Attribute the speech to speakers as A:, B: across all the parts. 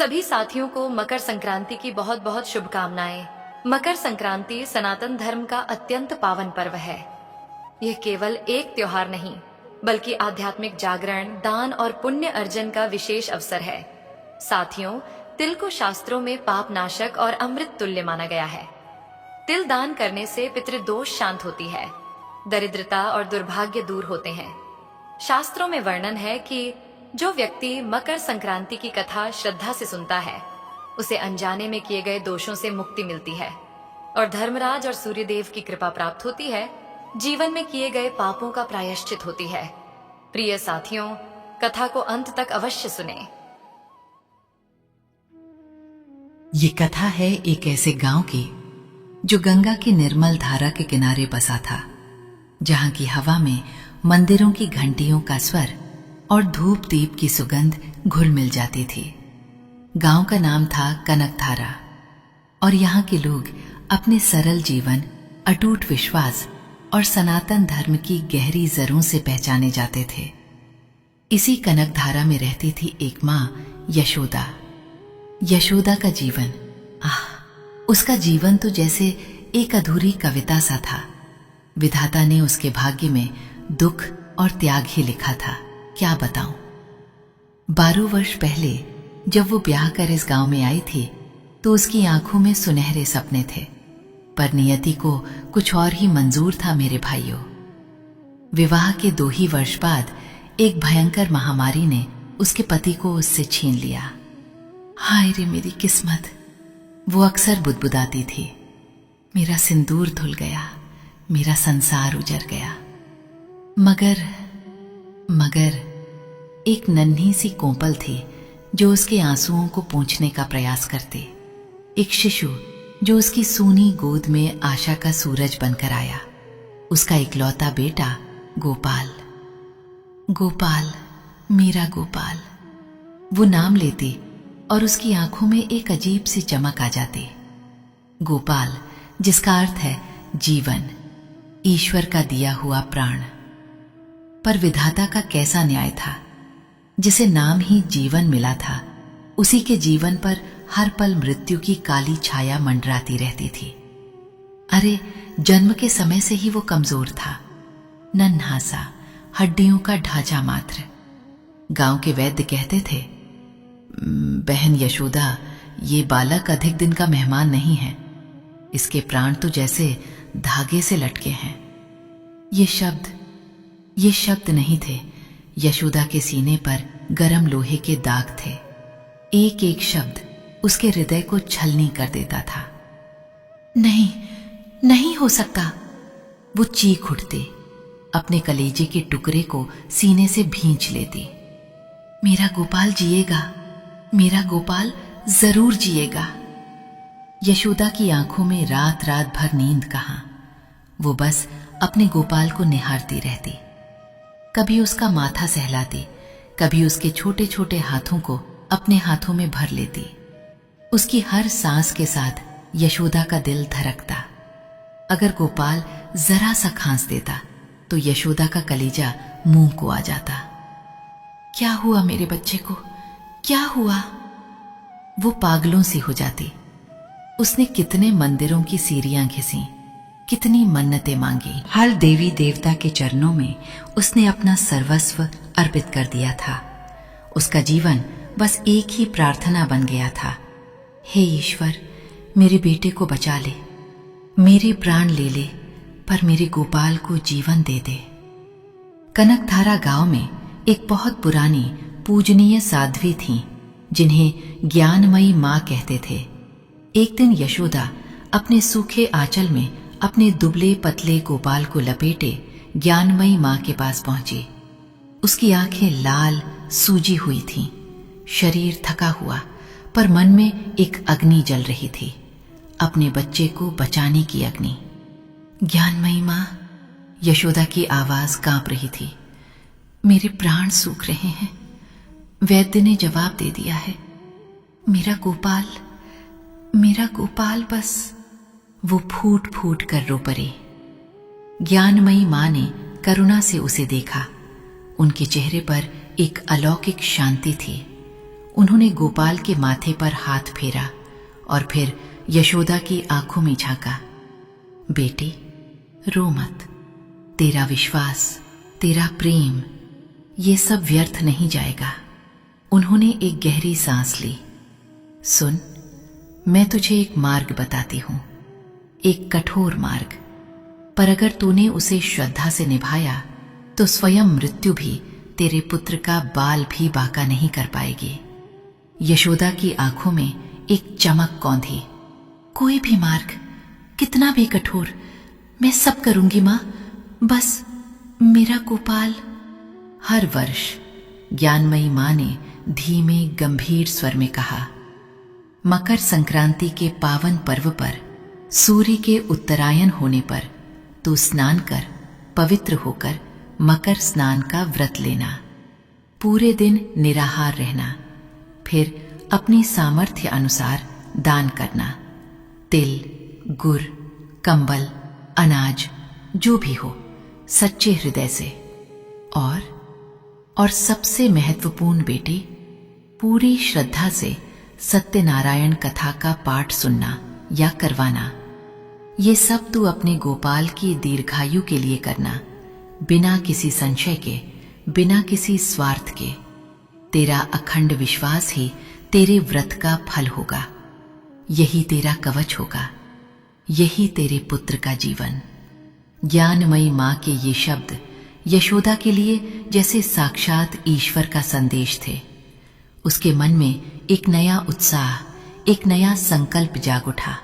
A: सभी साथियों को मकर संक्रांति की बहुत बहुत शुभकामनाएं। मकर संक्रांति सनातन धर्म का अत्यंत पावन पर्व है। यह केवल एक त्योहार नहीं, बल्कि आध्यात्मिक जागरण, दान और पुण्य अर्जन का विशेष अवसर है। साथियों, तिल को शास्त्रों में पाप नाशक और अमृत तुल्य माना गया है। तिल दान करने से पितृदोष शांत होती है, दरिद्रता और दुर्भाग्य दूर होते हैं। शास्त्रों में वर्णन है कि जो व्यक्ति मकर संक्रांति की कथा श्रद्धा से सुनता है, उसे अनजाने में किए गए दोषों से मुक्ति मिलती है और धर्मराज और सूर्यदेव की कृपा प्राप्त होती है। जीवन में किए गए पापों का प्रायश्चित होती है। प्रिय साथियों, कथा को अंत तक अवश्य सुने।
B: ये कथा है एक ऐसे गांव की जो गंगा की निर्मल धारा के किनारे बसा था, जहां की हवा में मंदिरों की घंटियों का स्वर और धूप दीप की सुगंध घुल मिल जाती थी। गांव का नाम था कनकधारा और यहाँ के लोग अपने सरल जीवन, अटूट विश्वास और सनातन धर्म की गहरी जरों से पहचाने जाते थे। इसी कनकधारा में रहती थी एक माँ, यशोदा। यशोदा का जीवन, उसका जीवन तो जैसे एक अधूरी कविता सा था। विधाता ने उसके भाग्य में दुख और त्याग ही लिखा था। क्या बताऊं। 12 वर्ष पहले जब वो ब्याह कर इस गांव में आई थी, तो उसकी आंखों में सुनहरे सपने थे, पर नियति को कुछ और ही मंजूर था। मेरे भाइयों, विवाह के 2 ही वर्ष बाद एक भयंकर महामारी ने उसके पति को उससे छीन लिया। हाय रे मेरी किस्मत, वो अक्सर बुदबुदाती थी। मेरा सिंदूर धुल गया, मेरा संसार उजड़ गया। मगर एक नन्ही सी कोंपल थी जो उसके आंसुओं को पोंछने का प्रयास करती। एक शिशु जो उसकी सूनी गोद में आशा का सूरज बनकर आया। उसका इकलौता बेटा गोपाल। गोपाल, मेरा गोपाल। वो नाम लेती और उसकी आंखों में एक अजीब सी चमक आ जाती। गोपाल, जिसका अर्थ है जीवन, ईश्वर का दिया हुआ प्राण। पर विधाता का कैसा न्याय था, जिसे नाम ही जीवन मिला था, उसी के जीवन पर हर पल मृत्यु की काली छाया मंडराती रहती थी। अरे, जन्म के समय से ही वो कमजोर था, नन्हा सा, हड्डियों का ढांचा मात्र। गांव के वैद्य कहते थे, बहन यशोदा, ये बालक अधिक दिन का मेहमान नहीं है। इसके प्राण तो जैसे धागे से लटके हैं। ये शब्द नहीं थे, यशोदा के सीने पर गरम लोहे के दाग थे। एक एक शब्द उसके हृदय को छलनी कर देता था। नहीं हो सकता, वो चीख उठती, अपने कलेजे के टुकड़े को सीने से भींच लेती। मेरा गोपाल जिएगा, मेरा गोपाल जरूर जिएगा। यशोदा की आंखों में रात रात भर नींद कहां। वो बस अपने गोपाल को निहारती रहती। कभी उसका माथा सहलाती, कभी उसके छोटे छोटे हाथों को अपने हाथों में भर लेती। उसकी हर सांस के साथ यशोदा का दिल धड़कता। अगर गोपाल जरा सा खांस देता तो यशोदा का कलेजा मुंह को आ जाता। क्या हुआ मेरे बच्चे को, क्या हुआ? वो पागलों सी हो जाती। उसने कितने मंदिरों की सीढ़ियां घिसी, कितनी मन्नतें मांगी। हर देवी देवता के चरणों में उसने अपना सर्वस्व अर्पित कर दिया था। उसका जीवन बस एक ही प्रार्थना बन गया था, हे ईश्वर, मेरे बेटे को बचा ले, मेरे प्राण ले ले, पर मेरे गोपाल को जीवन दे दे। कनकधारा गांव में एक बहुत पुरानी पूजनीय साध्वी थीं, जिन्हें ज्ञानमयी मां कहते थे। एक दिन यशोदा अपने सूखे आंचल में अपने दुबले पतले गोपाल को लपेटे ज्ञानमयी मां के पास पहुंची। उसकी आंखें लाल सूजी हुई थीं, शरीर थका हुआ, पर मन में एक अग्नि जल रही थी, अपने बच्चे को बचाने की अग्नि। ज्ञानमयी मां, यशोदा की आवाज कांप रही थी। मेरे प्राण सूख रहे हैं। वैद्य ने जवाब दे दिया है, मेरा गोपाल बस। वो फूट फूट कर रो पड़ी। ज्ञानमयी मां ने करुणा से उसे देखा। उनके चेहरे पर एक अलौकिक शांति थी। उन्होंने गोपाल के माथे पर हाथ फेरा और फिर यशोदा की आंखों में झांका। बेटी, रो मत। तेरा विश्वास, तेरा प्रेम, ये सब व्यर्थ नहीं जाएगा। उन्होंने एक गहरी सांस ली। सुन, मैं तुझे एक मार्ग बताती हूं, एक कठोर मार्ग, पर अगर तूने उसे श्रद्धा से निभाया तो स्वयं मृत्यु भी तेरे पुत्र का बाल भी बांका नहीं कर पाएगी। यशोदा की आंखों में एक चमक कौंधी। कोई भी मार्ग, कितना भी कठोर, मैं सब करूंगी मां, बस मेरा गोपाल। हर वर्ष ज्ञानमयी मां ने धीमे गंभीर स्वर में कहा, मकर संक्रांति के पावन पर्व पर, सूर्य के उत्तरायण होने पर तू स्नान कर पवित्र होकर मकर स्नान का व्रत लेना। पूरे दिन निराहार रहना, फिर अपनी सामर्थ्य अनुसार दान करना। तिल, गुड़, कंबल, अनाज, जो भी हो, सच्चे हृदय से। और सबसे महत्वपूर्ण बेटी, पूरी श्रद्धा से सत्यनारायण कथा का पाठ सुनना या करवाना। ये सब तू अपने गोपाल की दीर्घायु के लिए करना, बिना किसी संशय के, बिना किसी स्वार्थ के। तेरा अखंड विश्वास ही तेरे व्रत का फल होगा। यही तेरा कवच होगा, यही तेरे पुत्र का जीवन। ज्ञानमयी मां के ये शब्द यशोदा के लिए जैसे साक्षात ईश्वर का संदेश थे। उसके मन में एक नया उत्साह, एक नया संकल्प जाग उठा।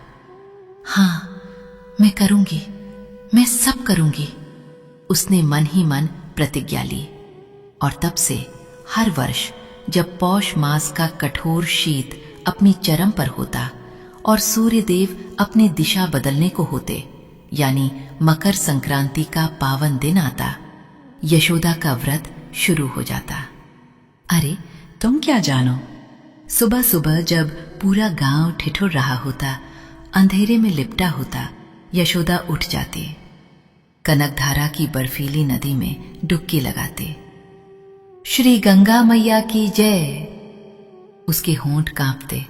B: हां, मैं करूंगी, मैं सब करूंगी। उसने मन ही मन प्रतिज्ञा ली और तब से हर वर्ष जब पौष मास का कठोर शीत अपनी चरम पर होता और सूर्य देव अपनी दिशा बदलने को होते, यानी मकर संक्रांति का पावन दिन आता, यशोदा का व्रत शुरू हो जाता। अरे तुम क्या जानो, सुबह सुबह जब पूरा गांव ठिठुर रहा होता, अंधेरे में लिपटा होता, यशोदा उठ जाती, कनकधारा की बर्फीली नदी में डुबकी लगाते। श्री गंगा मैया की जय। उसके होंठ कांपते,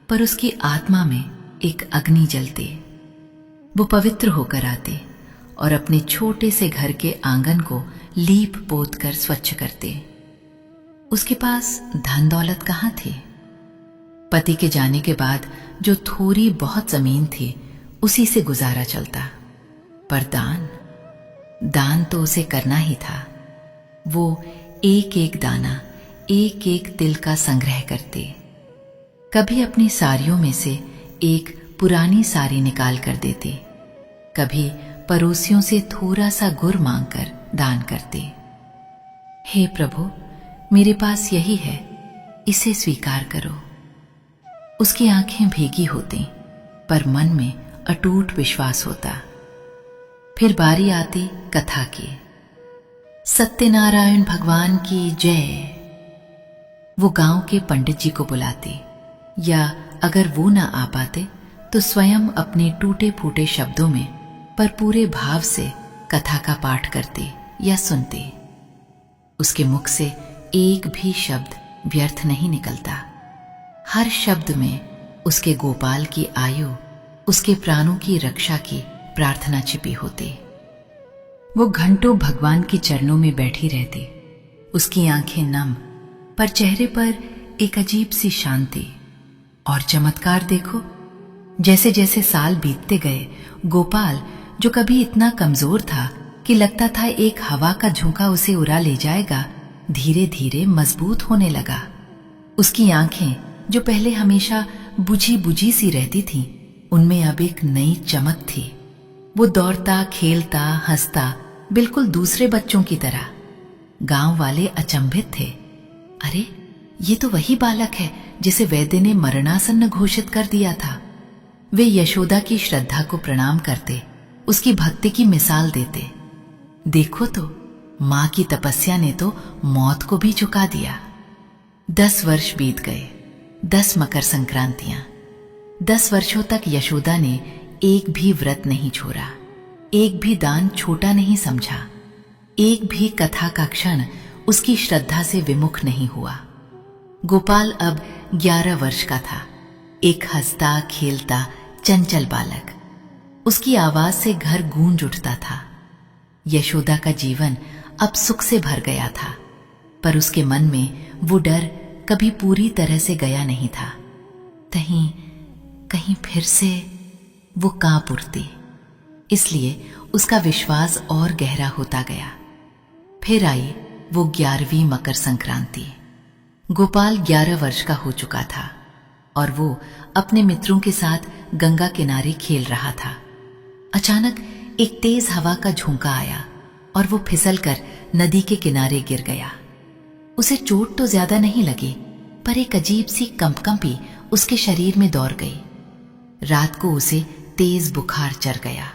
B: पर उसकी आत्मा में एक अग्नि जलती। वो पवित्र होकर आते और अपने छोटे से घर के आंगन को लीप पोत कर स्वच्छ करते। उसके पास धन दौलत कहाँ थी? पति के जाने के बाद जो थोड़ी बहुत जमीन थी, उसी से गुजारा चलता। पर दान तो उसे करना ही था। वो एक एक दाना, एक एक तिल का संग्रह करते। कभी अपनी साड़ियों में से एक पुरानी साड़ी निकाल कर देते, कभी पड़ोसियों से थोड़ा सा गुड़ मांगकर दान करते। हे प्रभु, मेरे पास यही है, इसे स्वीकार करो। उसकी आंखें भीगी होती, पर मन में अटूट विश्वास होता। फिर बारी आती कथा की। सत्यनारायण भगवान की जय। वो गांव के पंडित जी को बुलाते, या अगर वो ना आ पाते तो स्वयं अपने टूटे फूटे शब्दों में पर पूरे भाव से कथा का पाठ करते या सुनते। उसके मुख से एक भी शब्द व्यर्थ नहीं निकलता। हर शब्द में उसके गोपाल की आयु, उसके प्राणों की रक्षा की प्रार्थना छिपी होती। वो घंटों भगवान के चरणों में बैठी रहती, उसकी आंखें नम, पर चेहरे पर एक अजीब सी शांति। और चमत्कार देखो, जैसे जैसे साल बीतते गए, गोपाल जो कभी इतना कमजोर था कि लगता था एक हवा का झोंका उसे उड़ा ले जाएगा, धीरे धीरे मजबूत होने लगा। उसकी आंखें जो पहले हमेशा बुझी बुझी सी रहती थीं, उनमें अब एक नई चमक थी। वो दौड़ता, खेलता, हंसता, बिल्कुल दूसरे बच्चों की तरह। गांव वाले अचंभित थे। अरे, ये तो वही बालक है जिसे वैद्य ने मरणासन्न घोषित कर दिया था। वे यशोदा की श्रद्धा को प्रणाम करते, उसकी भक्ति की मिसाल देते। देखो तो, मां की तपस्या ने तो मौत को भी झुका दिया। 10 वर्ष बीत गए, 10 मकर संक्रांतियां। 10 वर्षों तक यशोदा ने एक भी व्रत नहीं छोड़ा, एक भी दान छोटा नहीं समझा, एक भी कथा का क्षण उसकी श्रद्धा से विमुख नहीं हुआ। गोपाल अब 11 वर्ष का था, एक हंसता खेलता चंचल बालक। उसकी आवाज से घर गूंज उठता था। यशोदा का जीवन अब सुख से भर गया था, पर उसके मन में वो डर कभी पूरी तरह से गया नहीं था। कहीं कहीं फिर से वो कांप उठती, इसलिए उसका विश्वास और गहरा होता गया। फिर आई वो 11वीं मकर संक्रांति। गोपाल 11 वर्ष का हो चुका था और वो अपने मित्रों के साथ गंगा किनारे खेल रहा था। अचानक एक तेज हवा का झोंका आया और वो फिसलकर नदी के किनारे गिर गया। उसे चोट तो ज्यादा नहीं लगी, पर एक अजीब सी कंपकंपी उसके शरीर में दौड़ गई। रात को उसे तेज बुखार चढ़ गया।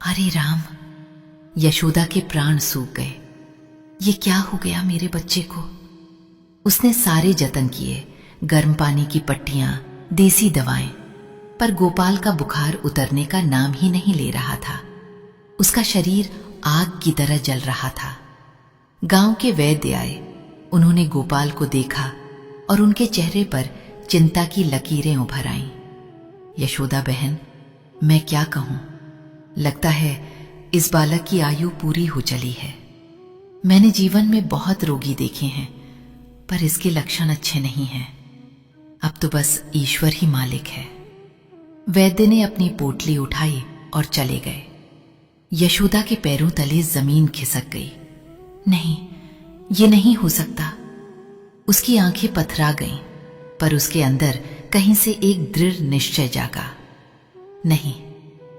B: अरे राम! यशोदा के प्राण सूख गए। ये क्या हो गया मेरे बच्चे को? उसने सारे जतन किए, गर्म पानी की पट्टियां, देसी दवाएं, पर गोपाल का बुखार उतरने का नाम ही नहीं ले रहा था। उसका शरीर आग की तरह जल रहा था। गांव के वैद्य आए। उन्होंने गोपाल को देखा और उनके चेहरे पर चिंता की लकीरें उभर आईं। यशोदा बहन, मैं क्या कहूं? लगता है इस बालक की आयु पूरी हो चली है। मैंने जीवन में बहुत रोगी देखे हैं, पर इसके लक्षण अच्छे नहीं हैं। अब तो बस ईश्वर ही मालिक है। वैद्य ने अपनी पोटली उठाई और चले गए। यशोदा के पैरों तले जमीन खिसक गई। नहीं, ये नहीं हो सकता। उसकी आंखें पथरा गईं, पर उसके अंदर कहीं से एक दृढ़ निश्चय जागा। नहीं,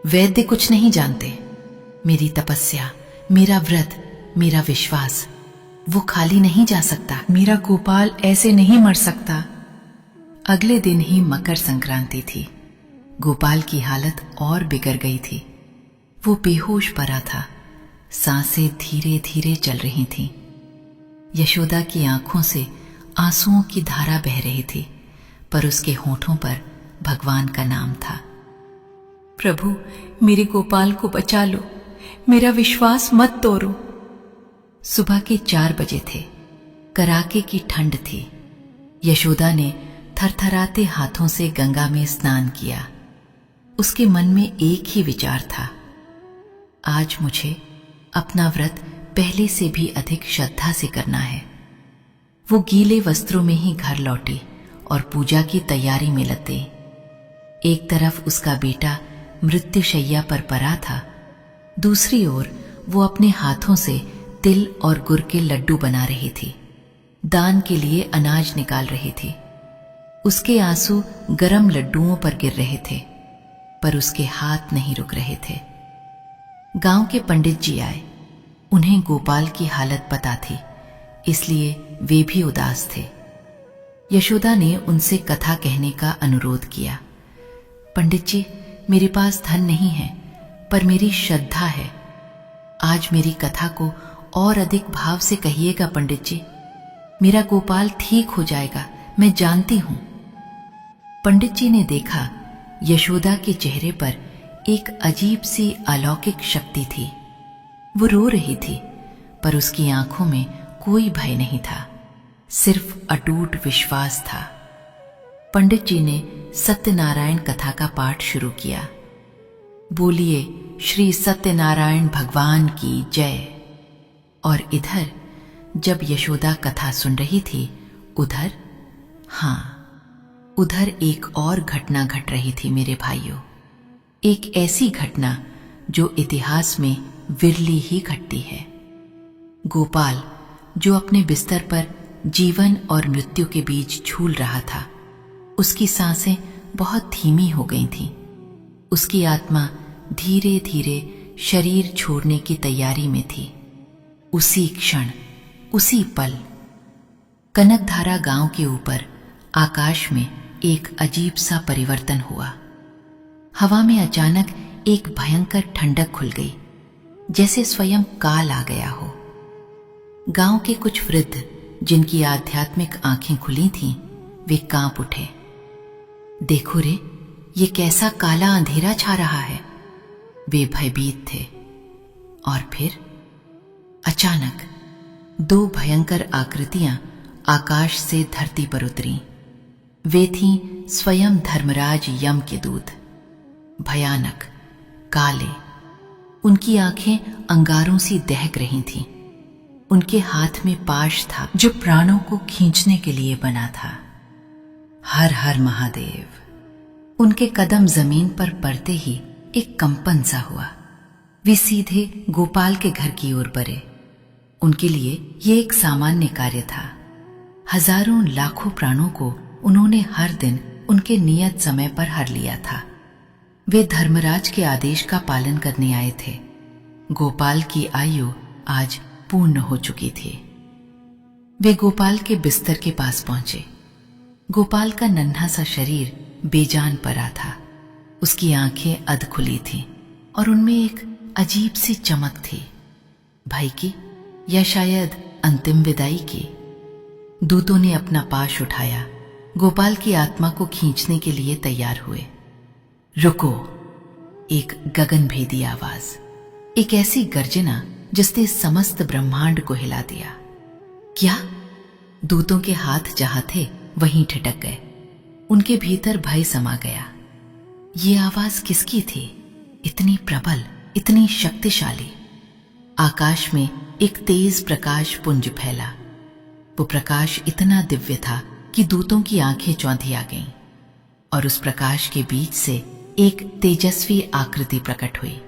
B: वैद्य कुछ नहीं जानते। मेरी तपस्या, मेरा व्रत, मेरा विश्वास, वो खाली नहीं जा सकता। मेरा गोपाल ऐसे नहीं मर सकता। अगले दिन ही मकर संक्रांति थी। गोपाल की हालत और बिगड़ गई थी। वो बेहोश पड़ा था, सांसें धीरे धीरे चल रही थीं। यशोदा की आंखों से आंसुओं की धारा बह रही थी, पर उसके होठों पर भगवान का नाम था। प्रभु, मेरे गोपाल को बचा लो, मेरा विश्वास मत तोड़ो। सुबह के 4 बजे थे। कड़ाके की ठंड थी। यशोदा ने थरथराते हाथों से गंगा में स्नान किया। उसके मन में एक ही विचार था, आज मुझे अपना व्रत पहले से भी अधिक श्रद्धा से करना है। वो गीले वस्त्रों में ही घर लौटी और पूजा की तैयारी में लग गई। एक तरफ उसका बेटा मृत्युशैया पर पड़ा था, दूसरी ओर वो अपने हाथों से तिल और गुड़ के लड्डू बना रही थी। दान के लिए अनाज निकाल रही थी। उसके आंसू गरम लड्डुओं पर गिर रहे थे, पर उसके हाथ नहीं रुक रहे थे। गांव के पंडित जी आए। उन्हें गोपाल की हालत पता थी, इसलिए वे भी उदास थे। यशोदा ने उनसे कथा कहने का अनुरोध किया। पंडित जी, मेरे पास धन नहीं है, पर मेरी श्रद्धा है। आज मेरी कथा को और अधिक भाव से कहिएगा पंडित जी। मेरा गोपाल ठीक हो जाएगा, मैं जानती हूं। पंडित जी ने देखा यशोदा के चेहरे पर एक अजीब सी अलौकिक शक्ति थी। वो रो रही थी, पर उसकी आंखों में कोई भय नहीं था, सिर्फ अटूट विश्वास था। पंडित जी ने सत्यनारायण कथा का पाठ शुरू किया। बोलिए श्री सत्यनारायण भगवान की जय। और इधर जब यशोदा कथा सुन रही थी, उधर एक और घटना घट रही थी मेरे भाइयों। एक ऐसी घटना जो इतिहास में विरली ही घटती है। गोपाल, जो अपने बिस्तर पर जीवन और मृत्यु के बीच झूल रहा था, उसकी सांसें बहुत धीमी हो गई थीं। उसकी आत्मा धीरे धीरे शरीर छोड़ने की तैयारी में थी। उसी क्षण, उसी पल कनकधारा गांव के ऊपर आकाश में एक अजीब सा परिवर्तन हुआ। हवा में अचानक एक भयंकर ठंडक खुल गई, जैसे स्वयं काल आ गया हो। गांव के कुछ वृद्ध, जिनकी आध्यात्मिक आंखें खुली थीं, वे कांप उठे। देखो रे, ये कैसा काला अंधेरा छा रहा है। वे भयभीत थे। और फिर अचानक 2 भयंकर आकृतियां आकाश से धरती पर उतरी। वे थीं स्वयं धर्मराज यम के दूत, भयानक, काले। उनकी आंखें अंगारों सी दहक रही थीं। उनके हाथ में पाश था जो प्राणों को खींचने के लिए बना था। हर हर महादेव। उनके कदम जमीन पर पड़ते ही एक कंपन सा हुआ। वे सीधे गोपाल के घर की ओर बढ़े। उनके लिए ये एक सामान्य कार्य था। हजारों लाखों प्राणों को उन्होंने हर दिन उनके नियत समय पर हर लिया था। वे धर्मराज के आदेश का पालन करने आए थे। गोपाल की आयु आज पूर्ण हो चुकी थी। वे गोपाल के बिस्तर के पास पहुंचे। गोपाल का नन्हा सा शरीर बेजान पड़ा था। उसकी आंखें अध खुली थीं और उनमें एक अजीब सी चमक थी, भय की या शायद अंतिम विदाई की। दूतों ने अपना पाश उठाया, गोपाल की आत्मा को खींचने के लिए तैयार हुए। रुको! एक गगनभेदी आवाज, एक ऐसी गर्जना जिसने समस्त ब्रह्मांड को हिला दिया। क्या? दूतों के हाथ जहां थे वहीं ठिठक गए। उनके भीतर भय समा गया। ये आवाज किसकी थी? इतनी प्रबल, इतनी शक्तिशाली। आकाश में एक तेज प्रकाश पुंज फैला। वो प्रकाश इतना दिव्य था कि दूतों की आंखें चौंधी आ गईं और उस प्रकाश के बीच से एक तेजस्वी आकृति प्रकट हुई।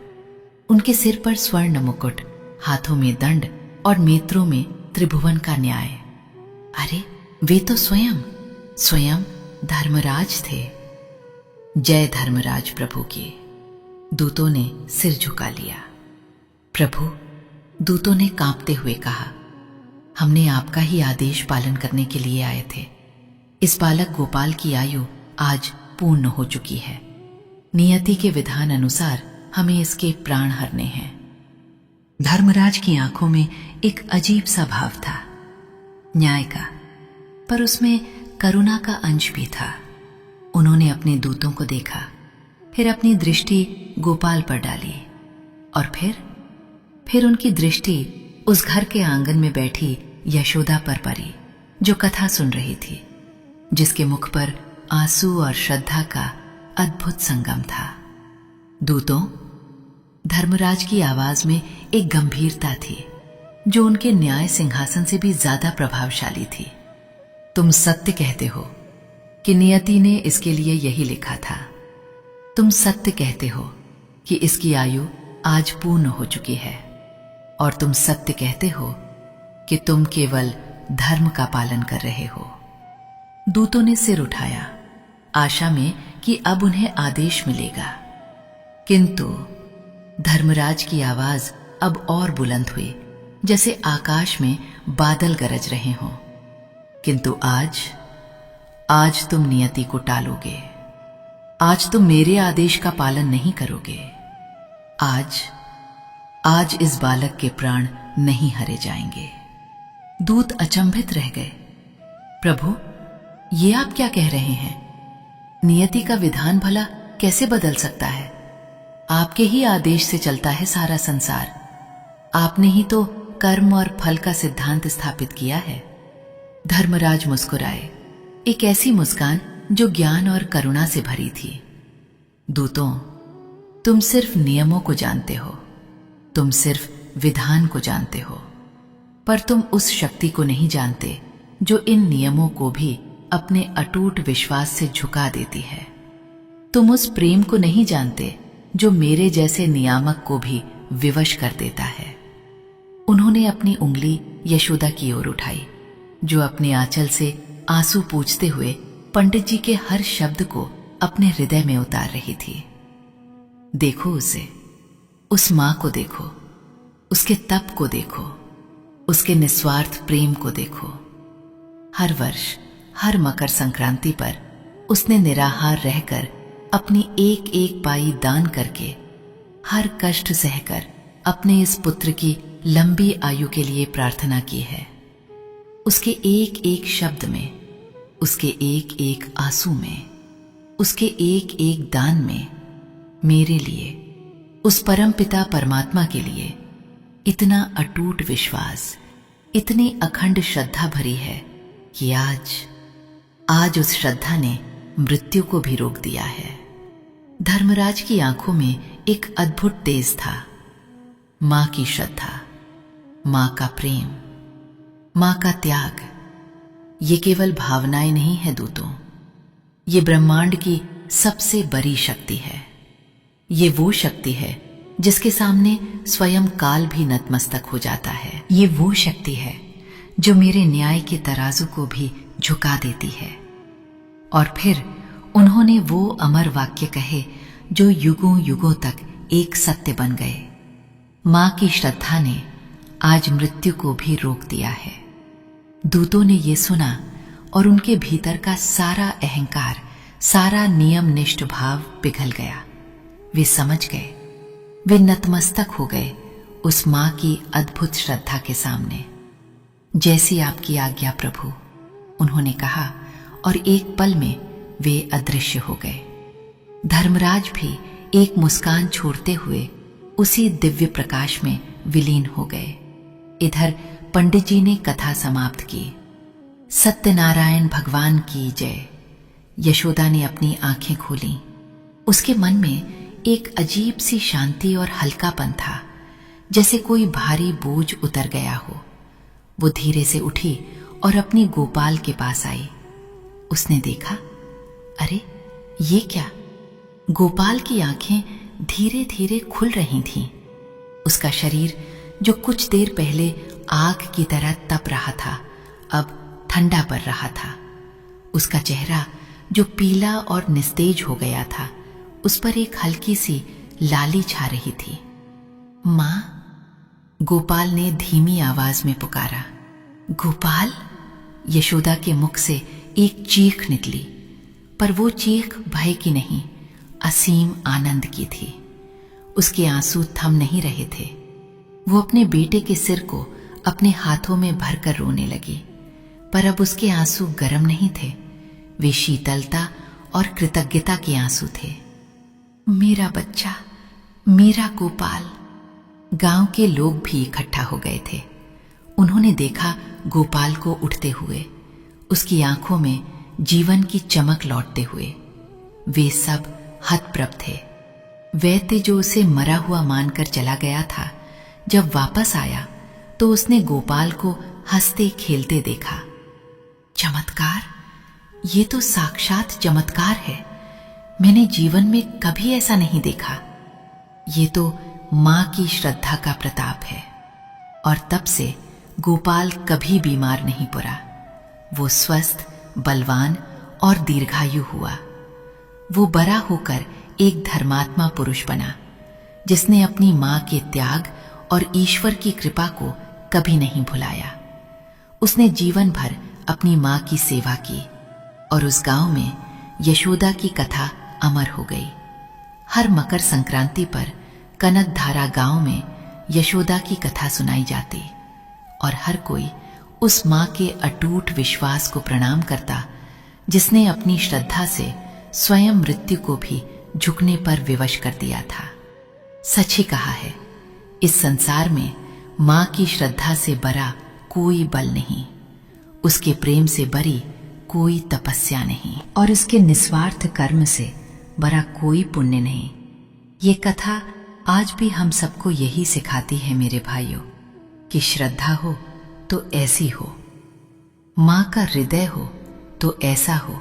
B: उनके सिर पर स्वर्ण मुकुट, हाथों में दंड और नेत्रों में त्रिभुवन का न्याय। अरे, वे तो स्वयं धर्मराज थे। जय धर्मराज प्रभु की। दूतों ने सिर झुका लिया। प्रभु, दूतों ने कांपते हुए कहा, हमने आपका ही आदेश पालन करने के लिए आए थे। इस बालक गोपाल की आयु आज पूर्ण हो चुकी है। नियति के विधान अनुसार हमें इसके प्राण हरने हैं। धर्मराज की आंखों में एक अजीब सा भाव था, न्याय का, पर उसमें करुणा का अंश भी था। उन्होंने अपने दूतों को देखा, फिर अपनी दृष्टि गोपाल पर डाली और फिर उनकी दृष्टि उस घर के आंगन में बैठी यशोदा पर पड़ी, जो कथा सुन रही थी, जिसके मुख पर आंसू और श्रद्धा का अद्भुत संगम था। दूतों, धर्मराज की आवाज में एक गंभीरता थी जो उनके न्याय सिंहासन से भी ज्यादा प्रभावशाली थी। तुम सत्य कहते हो कि नियति ने इसके लिए यही लिखा था। तुम सत्य कहते हो कि इसकी आयु आज पूर्ण हो चुकी है, और तुम सत्य कहते हो कि तुम केवल धर्म का पालन कर रहे हो। दूतों ने सिर उठाया, आशा में कि अब उन्हें आदेश मिलेगा, किंतु धर्मराज की आवाज अब और बुलंद हुई, जैसे आकाश में बादल गरज रहे हों। किंतु आज तुम नियति को टालोगे। आज तुम मेरे आदेश का पालन नहीं करोगे। आज इस बालक के प्राण नहीं हरे जाएंगे। दूत अचंभित रह गए। प्रभु, ये आप क्या कह रहे हैं? नियति का विधान भला कैसे बदल सकता है? आपके ही आदेश से चलता है सारा संसार। आपने ही तो कर्म और फल का सिद्धांत स्थापित किया है। धर्मराज मुस्कुराए, एक ऐसी मुस्कान जो ज्ञान और करुणा से भरी थी। दूतों, तुम सिर्फ नियमों को जानते हो, तुम सिर्फ विधान को जानते हो, पर तुम उस शक्ति को नहीं जानते जो इन नियमों को भी अपने अटूट विश्वास से झुका देती है। तुम उस प्रेम को नहीं जानते जो मेरे जैसे नियामक को भी विवश कर देता है। उन्होंने अपनी उंगली यशोदा की ओर उठाई, जो अपने आंचल से आंसू पूछते हुए पंडित जी के हर शब्द को अपने हृदय में उतार रही थी। देखो उसे, उस मां को देखो, उसके तप को देखो, उसके निस्वार्थ प्रेम को देखो। हर वर्ष, हर मकर संक्रांति पर उसने निराहार रहकर अपनी एक एक पाई दान करके, हर कष्ट सहकर अपने इस पुत्र की लंबी आयु के लिए प्रार्थना की है। उसके एक एक शब्द में, उसके एक एक आंसू में, उसके एक एक दान में मेरे लिए, उस परम पिता परमात्मा के लिए इतना अटूट विश्वास, इतनी अखंड श्रद्धा भरी है कि आज उस श्रद्धा ने मृत्यु को भी रोक दिया है। धर्मराज की आंखों में एक अद्भुत तेज था। मां की श्रद्धा, मां का प्रेम, मां का त्याग, ये केवल भावनाएं नहीं है दूतों, ये ब्रह्मांड की सबसे बड़ी शक्ति है। ये वो शक्ति है जिसके सामने स्वयं काल भी नतमस्तक हो जाता है। ये वो शक्ति है जो मेरे न्याय के तराजू को भी झुका देती है। और फिर उन्होंने वो अमर वाक्य कहे जो युगों युगों तक एक सत्य बन गए। मां की श्रद्धा ने आज मृत्यु को भी रोक दिया है। दूतों ने ये सुना और उनके भीतर का सारा अहंकार, सारा नियमनिष्ठ भाव पिघल गया। वे समझ गए, वे नतमस्तक हो गए उस मां की अद्भुत श्रद्धा के सामने। जैसी आपकी आज्ञा प्रभु, उन्होंने कहा, और एक पल में वे अदृश्य हो गए। धर्मराज भी एक मुस्कान छोड़ते हुए उसी दिव्य प्रकाश में विलीन हो गए। इधर पंडित जी ने कथा समाप्त की। सत्यनारायण भगवान की जय। यशोदा ने अपनी आंखें खोली। उसके मन में एक अजीब सी शांति और हल्कापन था, जैसे कोई भारी बोझ उतर गया हो। वो धीरे से उठी और अपनी गोपाल के पास आई। उसने देखा, अरे ये क्या? गोपाल की आंखें धीरे धीरे खुल रही थीं। उसका शरीर जो कुछ देर पहले आग की तरह तप रहा था, अब ठंडा पड़ रहा था। उसका चेहरा जो पीला और निस्तेज हो गया था, उस पर एक हल्की सी लाली छा रही थी। मां, गोपाल ने धीमी आवाज में पुकारा। गोपाल? यशोदा के मुख से एक चीख निकली, पर वो चीख भय की नहीं, असीम आनंद की थी। उसके आंसू थम नहीं रहे थे। वो अपने बेटे के सिर को अपने हाथों में भरकर रोने लगी, पर अब उसके आंसू गर्म नहीं थे, वे शीतलता और कृतज्ञता के आंसू थे। मेरा बच्चा, मेरा गोपाल। गांव के लोग भी इकट्ठा हो गए थे। उन्होंने देखा गोपाल को उठते हुए, उसकी आंखों में जीवन की चमक लौटते हुए। वे सब हतप्रभ थे। वैद्य जो उसे मरा हुआ मानकर चला गया था, जब वापस आया तो उसने गोपाल को हंसते खेलते देखा। चमत्कार! ये तो साक्षात चमत्कार है। मैंने जीवन में कभी ऐसा नहीं देखा। ये तो मां की श्रद्धा का प्रताप है। और तब से गोपाल कभी बीमार नहीं पड़ा। वो स्वस्थ, बलवान और दीर्घायु हुआ। वो बड़ा होकर एक धर्मात्मा पुरुष बना, जिसने अपनी मां के त्याग और ईश्वर की कृपा को कभी नहीं भुलाया। उसने जीवन भर अपनी मां की सेवा की और उस गांव में यशोदा की कथा अमर हो गई। हर मकर संक्रांति पर कनकधारा गांव में यशोदा की कथा सुनाई जाती और हर कोई उस मां के अटूट विश्वास को प्रणाम करता, जिसने अपनी श्रद्धा से स्वयं मृत्यु को भी झुकने पर विवश कर दिया था। सच ही कहा है, इस संसार में मां की श्रद्धा से बड़ा कोई बल नहीं, उसके प्रेम से बड़ी कोई तपस्या नहीं, और उसके निस्वार्थ कर्म से बड़ा कोई पुण्य नहीं। ये कथा आज भी हम सबको यही सिखाती है मेरे भाइयों, कि श्रद्धा हो तो ऐसी हो, मां का हृदय हो तो ऐसा हो,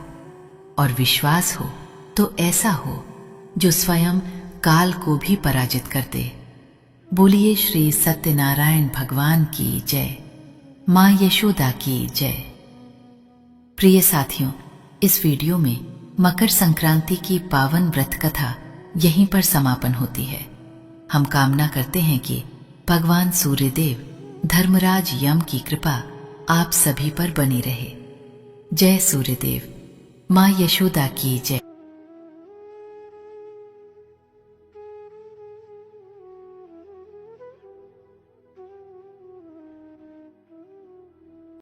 B: और विश्वास हो तो ऐसा हो जो स्वयं काल को भी पराजित कर दे। बोलिए श्री सत्यनारायण भगवान की जय। मां यशोदा की जय। प्रिय साथियों, इस वीडियो में मकर संक्रांति की पावन व्रत कथा यहीं पर समापन होती है। हम कामना करते हैं कि भगवान सूर्यदेव, धर्मराज यम की कृपा आप सभी पर बनी रहे। जय सूर्यदेव। मां यशोदा की जय।